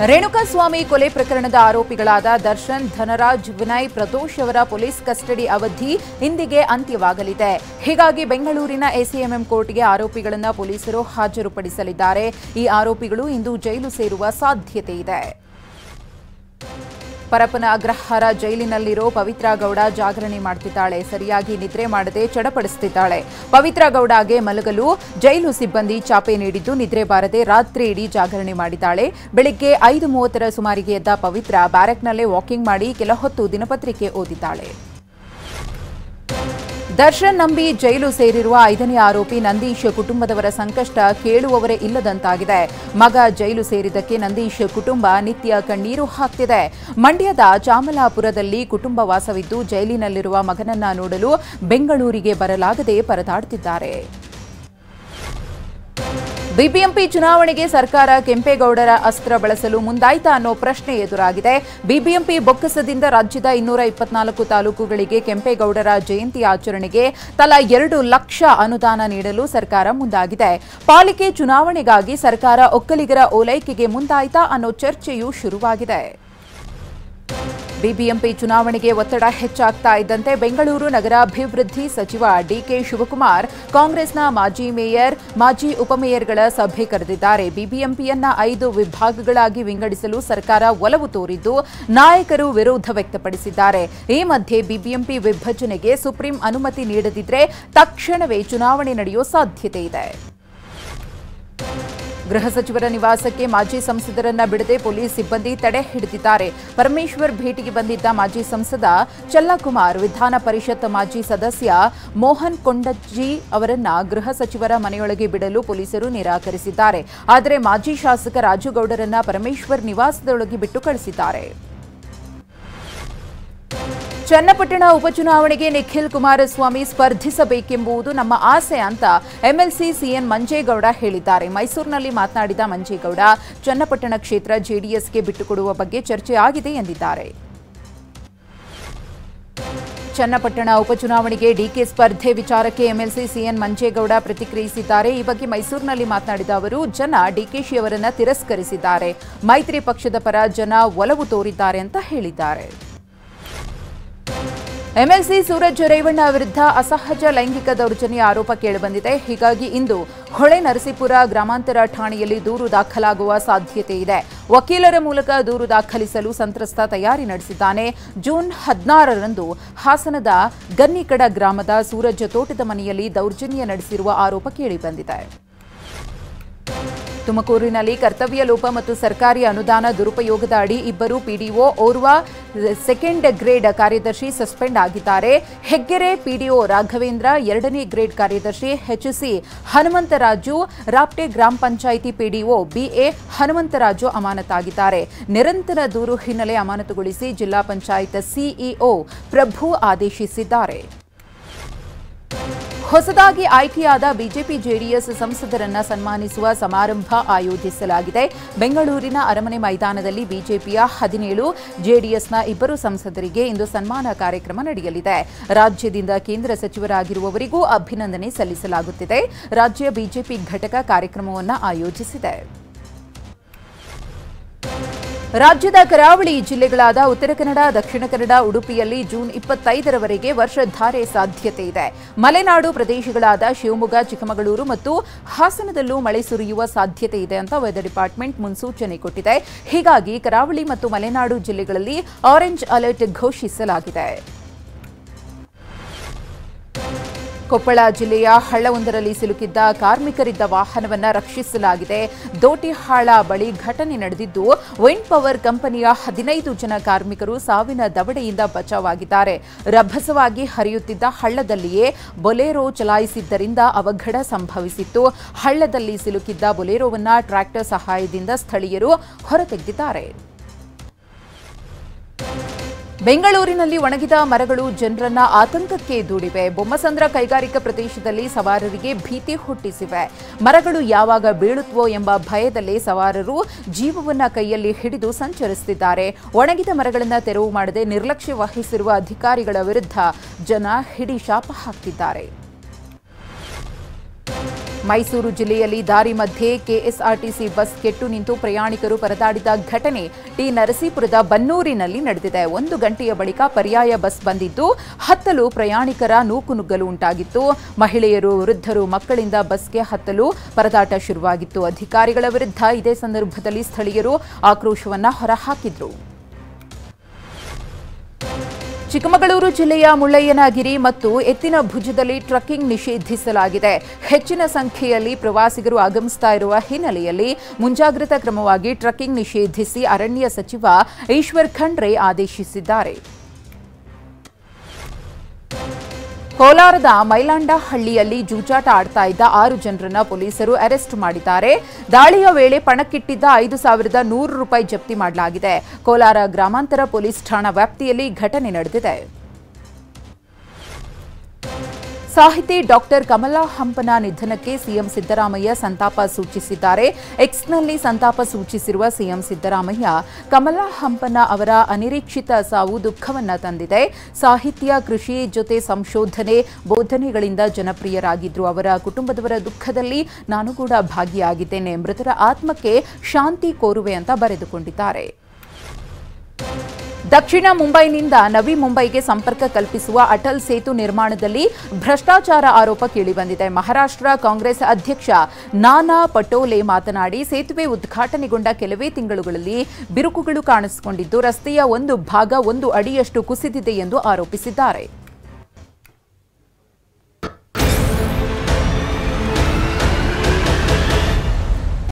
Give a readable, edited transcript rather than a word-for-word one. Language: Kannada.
ರೇಣುಕಾಸ್ವಾಮಿ ಕೊಲೆ ಪ್ರಕರಣದ ಆರೋಪಿಗಳಾದ ದರ್ಶನ್, ಧನರಾಜ್, ವಿನಯ್, ಪ್ರದೋಷ್ ಅವರ ಪೊಲೀಸ್ ಕಸ್ಟಡಿ ಅವಧಿ ಇಂದಿಗೆ ಅಂತ್ಯವಾಗಲಿದೆ. ಹೀಗಾಗಿ ಬೆಂಗಳೂರಿನ ಎಸಿಎಂಎಂ ಕೋರ್ಟ್ಗೆ ಆರೋಪಿಗಳನ್ನು ಪೊಲೀಸರು ಹಾಜರುಪಡಿಸಲಿದ್ದಾರೆ. ಈ ಆರೋಪಿಗಳು ಇಂದು ಜೈಲು ಸೇರುವ ಸಾಧ್ಯತೆ ಇದೆ. ಪರಪ್ಪನ ಅಗ್ರಹಾರ ಜೈಲಿನಲ್ಲಿರೋ ಪವಿತ್ರ ಗೌಡ ಜಾಗರಣೆ ಮಾಡ್ತಿದ್ದಾಳೆ. ಸರಿಯಾಗಿ ನಿದ್ರೆ ಮಾಡದೆ ಚಡಪಡಿಸುತ್ತಿದ್ದಾಳೆ. ಪವಿತ್ರ ಗೌಡಗೆ ಮಲಗಲು ಜೈಲು ಸಿಬ್ಬಂದಿ ಚಾಪೆ ನೀಡಿದ್ದು ನಿದ್ರೆ ಬಾರದೆ ರಾತ್ರಿ ಇಡೀ ಜಾಗರಣೆ ಮಾಡಿದ್ದಾಳೆ. ಬೆಳಿಗ್ಗೆ 5:30 ಸುಮಾರಿಗೆ ಎದ್ದ ಪವಿತ್ರ ಬ್ಯಾರಕ್ನಲ್ಲೇ ವಾಕಿಂಗ್ ಮಾಡಿ ಕೆಲ ಹೊತ್ತು ದಿನಪತ್ರಿಕೆ ಓದಿದ್ದಾಳೆ. ದರ್ಶನ್ ನಂಬಿ ಜೈಲು ಸೇರಿರುವ 5ನೇ ಆರೋಪಿ ನಂದೀಶ್ ಕುಟುಂಬದವರ ಸಂಕಷ್ಟ ಕೇಳುವವರೇ ಇಲ್ಲದಂತಾಗಿದೆ. ಮಗ ಜೈಲು ಸೇರಿದ್ದಕ್ಕೆ ನಂದೀಶ್ ಕುಟುಂಬ ನಿತ್ಯ ಕಣ್ಣೀರು ಹಾಕ್ತಿದೆ. ಮಂಡ್ಯದ ಚಾಮಲಾಪುರದಲ್ಲಿ ಕುಟುಂಬ ವಾಸವಿದ್ದು ಜೈಲಿನಲ್ಲಿರುವ ಮಗನನ್ನ ನೋಡಲು ಬೆಂಗಳೂರಿಗೆ ಬರಲಾಗದೆ ಪರದಾಡುತ್ತಿದ್ದಾರೆ. ಬಿಬಿಎಂಪಿ ಚುನಾವಣೆಗೆ ಸರ್ಕಾರ ಕೆಂಪೇಗೌಡರ ಅಸ್ತ್ರ ಬಳಸಲು ಮುಂದಾಯ್ತಾ ಅನ್ನೋ ಪ್ರಶ್ನೆ ಎದುರಾಗಿದೆ. ಬಿಬಿಎಂಪಿ ಬೊಕ್ಕಸದಿಂದ ರಾಜ್ಯದ 224 ತಾಲೂಕುಗಳಿಗೆ ಕೆಂಪೇಗೌಡರ ಜಯಂತಿ ಆಚರಣೆಗೆ ತಲಾ 2 ಲಕ್ಷ ಅನುದಾನ ನೀಡಲು ಸರ್ಕಾರ ಮುಂದಾಗಿದೆ. ಪಾಲಿಕೆ ಚುನಾವಣೆಗಾಗಿ ಸರ್ಕಾರ ಒಕ್ಕಲಿಗರ ಓಲೈಕೆಗೆ ಮುಂದಾಯ್ತಾ ಅನ್ನೋ ಚರ್ಚೆಯೂ ಶುರುವಾಗಿದೆ. ಬಿಬಿಎಂಪಿ ಚುನಾವಣೆಗೆ ಒತ್ತಡ ಹೆಚ್ಚಾಗ್ತಾ ಇದ್ದಂತೆ ಬೆಂಗಳೂರು ನಗರಾಭಿವೃದ್ಧಿ ಸಚಿವ ಡಿಕೆ ಶಿವಕುಮಾರ್ ಕಾಂಗ್ರೆಸ್ನ ಮಾಜಿ ಮೇಯರ್, ಮಾಜಿ ಉಪಮೇಯರ್ಗಳ ಸಭೆ ಕರೆದಿದ್ದಾರೆ. ಬಿಬಿಎಂಪಿಯನ್ನ 5 ವಿಭಾಗಗಳಾಗಿ ವಿಂಗಡಿಸಲು ಸರ್ಕಾರ ಒಲವು ತೋರಿದ್ದು ನಾಯಕರು ವಿರೋಧ ವ್ಯಕ್ತಪಡಿಸಿದ್ದಾರೆ. ಈ ಮಧ್ಯೆ ಬಿಬಿಎಂಪಿ ವಿಭಜನೆಗೆ ಸುಪ್ರೀಂ ಅನುಮತಿ ನೀಡದಿದ್ರೆ ತಕ್ಷಣವೇ ಚುನಾವಣೆ ನಡೆಯುವ ಸಾಧ್ಯತೆ ಇದೆ. ಗೃಹ ಸಚಿವರ ನಿವಾಸಕ್ಕೆ ಮಾಜಿ ಸಂಸದರನ್ನ ಬಿಡದೆ ಪೊಲೀಸ್ ಸಿಬ್ಬಂದಿ ತಡೆ ಹಿಡಿದಿದ್ದಾರೆ. ಪರಮೇಶ್ವರ್ ಭೇಟಿಗೆ ಬಂದಿದ್ದ ಮಾಜಿ ಸಂಸದ ಚಲ್ಲಕುಮಾರ್, ವಿಧಾನ ಪರಿಷತ್ ಮಾಜಿ ಸದಸ್ಯ ಮೋಹನ್ ಕೊಂಡಜ್ಜಿ ಅವರನ್ನ ಗೃಹ ಸಚಿವರ ಮನೆಯೊಳಗೆ ಬಿಡಲು ಪೊಲೀಸರು ನಿರಾಕರಿಸಿದ್ದಾರೆ. ಆದರೆ ಮಾಜಿ ಶಾಸಕ ರಾಜುಗೌಡರನ್ನ ಪರಮೇಶ್ವರ್ ನಿವಾಸದೊಳಗೆ ಬಿಟ್ಟು ಕಳಿಸಿದ್ದಾರೆ. ಚನ್ನಪಟ್ಟಣ ಉಪಚುನಾವಣೆಗೆ ನಿಖಿಲ್ ಕುಮಾರಸ್ವಾಮಿ ಸ್ಪರ್ಧಿಸಬೇಕೆಂಬುದು ನಮ್ಮ ಆಸೆ ಅಂತ ಎಂಎಲ್ಸಿ ಸಿಎನ್ ಮಂಜೇಗೌಡ ಹೇಳಿದ್ದಾರೆ. ಮೈಸೂರಿನಲ್ಲಿ ಮಾತನಾಡಿದ ಮಂಜೇಗೌಡ, ಚನ್ನಪಟ್ಟಣ ಕ್ಷೇತ್ರ ಜೆಡಿಎಸ್ಗೆ ಬಿಟ್ಟುಕೊಡುವ ಬಗ್ಗೆ ಚರ್ಚೆ ಆಗಿದೆ ಎಂದಿದ್ದಾರೆ. ಚನ್ನಪಟ್ಟಣ ಉಪಚುನಾವಣೆಗೆ ಡಿಕೆ ಸ್ಪರ್ಧೆ ವಿಚಾರಕ್ಕೆ ಎಂಎಲ್ಸಿ ಸಿಎನ್ ಮಂಜೇಗೌಡ ಪ್ರತಿಕ್ರಿಯಿಸಿದ್ದಾರೆ. ಈ ಬಗ್ಗೆ ಮೈಸೂರಿನಲ್ಲಿ ಮಾತನಾಡಿದ ಅವರು, ಜನ ಡಿಕೆಶಿ ಅವರನ್ನ ತಿರಸ್ಕರಿಸಿದ್ದಾರೆ. ಮೈತ್ರಿ ಪಕ್ಷದ ಪರ ಜನ ಒಲವು ತೋರಿದ್ದಾರೆ ಅಂತ ಹೇಳಿದ್ದಾರೆ. ಎಂಎಲ್ಸಿ ಸೂರಜ್ ರೇವಣ್ಣ ವಿರುದ್ಧ ಅಸಹಜ ಲೈಂಗಿಕ ದೌರ್ಜನ್ಯ ಆರೋಪ ಕೇಳಿಬಂದಿದೆ. ಹೀಗಾಗಿ ಇಂದು ಹೊಳೆನರಸೀಪುರ ಗ್ರಾಮಾಂತರ ಠಾಣೆಯಲ್ಲಿ ದೂರು ದಾಖಲಾಗುವ ಸಾಧ್ಯತೆ ಇದೆ. ವಕೀಲರ ಮೂಲಕ ದೂರು ದಾಖಲಿಸಲು ಸಂತ್ರಸ್ತ ತಯಾರಿ ನಡೆಸಿದ್ದಾನೆ. ಜೂನ್ 16ರಂದು ಹಾಸನದ ಗನ್ನಿಕಡ ಗ್ರಾಮದ ಸೂರಜ್ ತೋಟದ ಮನೆಯಲ್ಲಿ ದೌರ್ಜನ್ಯ ನಡೆಸಿರುವ ಆರೋಪ ಕೇಳಿಬಂದಿದೆ. ತುಮಕೂರಿನಲ್ಲಿ ಕರ್ತವ್ಯ ಲೋಪ ಮತ್ತು ಸರ್ಕಾರಿ ಅನುದಾನ ದುರುಪಯೋಗದ ಅಡಿ ಇಬ್ಬರು ಪಿಡಿಒ, ಓರ್ವ ಸೆಕೆಂಡ್ ಗ್ರೇಡ್ ಕಾರ್ಯದರ್ಶಿ ಸಸ್ಪೆಂಡ್ ಆಗಿದ್ದಾರೆ. ಹೆಗ್ಗೆರೆ ಪಿಡಿಒ ರಾಘವೇಂದ್ರ, 2ನೇ ಗ್ರೇಡ್ ಕಾರ್ಯದರ್ಶಿ ಎಚ್ಸಿ ಹನುಮಂತರಾಜು, ರಾಪ್ಟೆ ಗ್ರಾಮ ಪಂಚಾಯಿತಿ ಪಿಡಿಒ ಬಿಎ ಹನುಮಂತರಾಜು ಅಮಾನತಾಗಿದ್ದಾರೆ. ನಿರಂತರ ದೂರು ಹಿನ್ನೆಲೆ ಅಮಾನತುಗೊಳಿಸಿ ಜಿಲ್ಲಾ ಪಂಚಾಯತ್ ಸಿಇಒ ಪ್ರಭು ಆದೇಶಿಸಿದ್ದಾರೆ. ಹೊಸದಾಗಿ ಆಯ್ಕೆಯಾದ ಬಿಜೆಪಿ ಜೆಡಿಎಸ್ ಸಂಸದರನ್ನ ಸನ್ಮಾನಿಸುವ ಸಮಾರಂಭ ಆಯೋಜಿಸಲಾಗಿದೆ. ಬೆಂಗಳೂರಿನ ಅರಮನೆ ಮೈದಾನದಲ್ಲಿ ಬಿಜೆಪಿಯ 17, ಜೆಡಿಎಸ್ನ 2 ಸಂಸದರಿಗೆ ಇಂದು ಸನ್ಮಾನ ಕಾರ್ಯಕ್ರಮ ನಡೆಯಲಿದೆ. ರಾಜ್ಯದಿಂದ ಕೇಂದ್ರ ಸಚಿವರಾಗಿರುವವರಿಗೂ ಅಭಿನಂದನೆ ಸಲ್ಲಿಸಲಾಗುತ್ತಿದೆ. ರಾಜ್ಯ ಬಿಜೆಪಿ ಘಟಕ ಕಾರ್ಯಕ್ರಮವನ್ನು ಆಯೋಜಿಸಿದೆ. ರಾಜ್ಯದ ಕರಾವಳಿ ಜಿಲ್ಲೆಗಳಾದ ಉತ್ತರ ಕನ್ನಡ, ದಕ್ಷಿಣ ಕನ್ನಡ, ಉಡುಪಿಯಲ್ಲಿ ಜೂನ್ 25ರವರೆಗೆ ವರ್ಷಧಾರೆ ಸಾಧ್ಯತೆ ಇದೆ. ಮಲೆನಾಡು ಪ್ರದೇಶಗಳಾದ ಶಿವಮೊಗ್ಗ, ಚಿಕ್ಕಮಗಳೂರು ಮತ್ತು ಹಾಸನದಲ್ಲೂ ಮಳೆ ಸುರಿಯುವ ಸಾಧ್ಯತೆ ಇದೆ ಅಂತ ವೆದರ್ ಡಿಪಾರ್ಟ್ಮೆಂಟ್ ಮುನ್ಸೂಚನೆ ಕೊಟ್ಟಿದೆ. ಹೀಗಾಗಿ ಕರಾವಳಿ ಮತ್ತು ಮಲೆನಾಡು ಜಿಲ್ಲೆಗಳಲ್ಲಿ ಆರೆಂಜ್ ಅಲರ್ಟ್ ಘೋಷಿಸಲಾಗಿದೆ. ಕೊಪ್ಪಳ ಜಿಲ್ಲೆಯ ಹಳ್ಳವೊಂದರಲ್ಲಿ ಸಿಲುಕಿದ್ದ ಕಾರ್ಮಿಕರಿದ್ದ ವಾಹನವನ್ನು ರಕ್ಷಿಸಲಾಗಿದೆ. ದೋಟಿಹಾಳ ಬಳಿ ಘಟನೆ ನಡೆದಿದ್ದು, ವಿಂಡ್ ಪವರ್ ಕಂಪನಿಯ 15 ಜನ ಕಾರ್ಮಿಕರು ಸಾವಿನ ದವಡೆಯಿಂದ ಬಚಾವಾಗಿದ್ದಾರೆ. ರಭಸವಾಗಿ ಹರಿಯುತ್ತಿದ್ದ ಹಳ್ಳದಲ್ಲಿಯೇ ಬೊಲೆರೋ ಚಲಾಯಿಸಿದ್ದರಿಂದ ಅವಘಡ ಸಂಭವಿಸಿತ್ತು. ಹಳ್ಳದಲ್ಲಿ ಸಿಲುಕಿದ್ದ ಬೊಲೆರೋವನ್ನು ಟ್ರ್ಯಾಕ್ಟರ್ ಸಹಾಯದಿಂದ ಸ್ಥಳೀಯರು ಹೊರತೆಗೆದಿದ್ದಾರೆ. ಬೆಂಗಳೂರಿನಲ್ಲಿ ಒಣಗಿದ ಮರಗಳು ಜನರನ್ನ ಆತಂಕಕ್ಕೆ ದೂಡಿವೆ. ಬೊಮ್ಮಸಂದ್ರ ಕೈಗಾರಿಕಾ ಪ್ರದೇಶದಲ್ಲಿ ಸವಾರರಿಗೆ ಭೀತಿ ಹುಟ್ಟಿಸಿವೆ. ಮರಗಳು ಯಾವಾಗ ಬೀಳುತ್ತವೋ ಎಂಬ ಭಯದಲ್ಲೇ ಸವಾರರು ಜೀವವನ್ನ ಕೈಯಲ್ಲಿ ಹಿಡಿದು ಸಂಚರಿಸುತ್ತಿದ್ದಾರೆ. ಒಣಗಿದ ಮರಗಳನ್ನು ತೆರವು ಮಾಡದೆ ನಿರ್ಲಕ್ಷ್ಯ ವಹಿಸಿರುವ ಅಧಿಕಾರಿಗಳ ವಿರುದ್ಧ ಜನ ಹಿಡಿ ಶಾಪ ಹಾಕ್ತಿದ್ದಾರೆ. ಮೈಸೂರು ಜಿಲ್ಲೆಯಲ್ಲಿ ದಾರಿ ಮಧ್ಯೆ ಕೆಎಸ್ಆರ್ಟಿಸಿ ಬಸ್ ಕೆಟ್ಟು ನಿಂತು ಪ್ರಯಾಣಿಕರು ಪರದಾಡಿದ ಘಟನೆ ಟಿ ನರಸೀಪುರದ ಬನ್ನೂರಿನಲ್ಲಿ ನಡೆದಿದೆ. 1 ಗಂಟೆಯ ಬಳಿಕ ಪರ್ಯಾಯ ಬಸ್ ಬಂದಿದ್ದು ಹತ್ತಲು ಪ್ರಯಾಣಿಕರ ನೂಕುನುಗ್ಗಲು ಉಂಟಾಗಿತ್ತು. ಮಹಿಳೆಯರು, ವೃದ್ಧರು, ಮಕ್ಕಳಿಂದ ಬಸ್ಗೆ ಹತ್ತಲು ಪರದಾಟ ಶುರುವಾಗಿತ್ತು. ಅಧಿಕಾರಿಗಳ ವಿರುದ್ಧ ಇದೇ ಸಂದರ್ಭದಲ್ಲಿ ಸ್ಥಳೀಯರು ಆಕ್ರೋಶವನ್ನ ಹೊರಹಾಕಿದ್ರು. ಚಿಕ್ಕಮಗಳೂರು ಜಿಲ್ಲೆಯ ಮುಳ್ಳಯ್ಯನಗಿರಿ ಮತ್ತು ಎತ್ತಿನಭುಜದಲ್ಲಿ ಟ್ರಕ್ಕಿಂಗ್ ನಿಷೇಧಿಸಲಾಗಿದೆ. ಹೆಚ್ಚಿನ ಸಂಖ್ಯೆಯಲ್ಲಿ ಪ್ರವಾಸಿಗರು ಆಗಮಿಸುತ್ತಾ ಇರುವ ಹಿನ್ನೆಲೆಯಲ್ಲಿ ಮುಂಜಾಗ್ರತಾ ಕ್ರಮವಾಗಿ ಟ್ರಕ್ಕಿಂಗ್ ನಿಷೇಧಿಸಿ ಅರಣ್ಯ ಸಚಿವ ಈಶ್ವರ್ ಖಂಡ್ರೆ ಆದೇಶಿಸಿದ್ದಾರೆ. ಕೋಲಾರದ ಮೈಲಾಂಡಹಳ್ಳಿಯಲ್ಲಿ ಜೂಜಾಟ ಆಡ್ತಾ ಇದ್ದ 6 ಜನರನ್ನ ಪೊಲೀಸರು ಅರೆಸ್ಟ್ ಮಾಡಿದ್ದಾರೆ. ದಾಳಿಯ ವೇಳೆ ಪಣಕ್ಕಿಟ್ಟಿದ್ದ 5,100 ರೂಪಾಯಿ ಜಪ್ತಿ ಮಾಡಲಾಗಿದೆ. ಕೋಲಾರ ಗ್ರಾಮಾಂತರ ಪೊಲೀಸ್ ಠಾಣಾ ವ್ಯಾಪ್ತಿಯಲ್ಲಿ ಘಟನೆ ನಡೆದಿದೆ. ಸಾಹಿತಿ ಡಾಕ್ಟರ್ ಕಮಲಾ ಹಂಪನ ನಿಧನಕ್ಕೆ ಸಿಎಂ ಸಿದ್ದರಾಮಯ್ಯ ಸಂತಾಪ ಸೂಚಿಸಿದ್ದಾರೆ. ಎಕ್ಸ್ನಲ್ಲಿ ಸಂತಾಪ ಸೂಚಿಸಿರುವ ಸಿಎಂ ಸಿದ್ದರಾಮಯ್ಯ, ಕಮಲಾ ಹಂಪನ ಅವರ ಅನಿರೀಕ್ಷಿತ ಸಾವು ದುಃಖವನ್ನ ತಂದಿದೆ. ಸಾಹಿತ್ಯ, ಕೃಷಿ ಜೊತೆ ಸಂಶೋಧನೆ, ಬೋಧನೆಗಳಿಂದ ಜನಪ್ರಿಯರಾಗಿದ್ರು. ಅವರ ಕುಟುಂಬದವರ ದುಃಖದಲ್ಲಿ ನಾನು ಕೂಡ ಭಾಗಿಯಾಗಿದ್ದೇನೆ. ಮೃತರ ಆತ್ಮಕ್ಕೆ ಶಾಂತಿ ಕೋರುವೆ ಅಂತ ಬರೆದುಕೊಂಡಿದ್ದಾರೆ. ದಕ್ಷಿಣ ಮುಂಬೈನಿಂದ ನವಿ ಮುಂಬೈಗೆ ಸಂಪರ್ಕ ಕಲ್ಪಿಸುವ ಅಟಲ್ ಸೇತು ನಿರ್ಮಾಣದಲ್ಲಿ ಭ್ರಷ್ಟಾಚಾರ ಆರೋಪ ಕೇಳಿಬಂದಿದೆ. ಮಹಾರಾಷ್ಟ್ರ ಕಾಂಗ್ರೆಸ್ ಅಧ್ಯಕ್ಷ ನಾನಾ ಪಟೋಲೆ ಮಾತನಾಡಿ, ಸೇತುವೆ ಉದ್ಘಾಟನೆಗೊಂಡ ಕೆಲವೇ ತಿಂಗಳುಗಳಲ್ಲಿ ಬಿರುಕುಗಳು ಕಾಣಿಸಿಕೊಂಡಿದ್ದು ರಸ್ತೆಯ ಒಂದು ಭಾಗ 1 ಅಡಿಯಷ್ಟು ಕುಸಿದಿದೆ ಎಂದು ಆರೋಪಿಸಿದ್ದಾರೆ.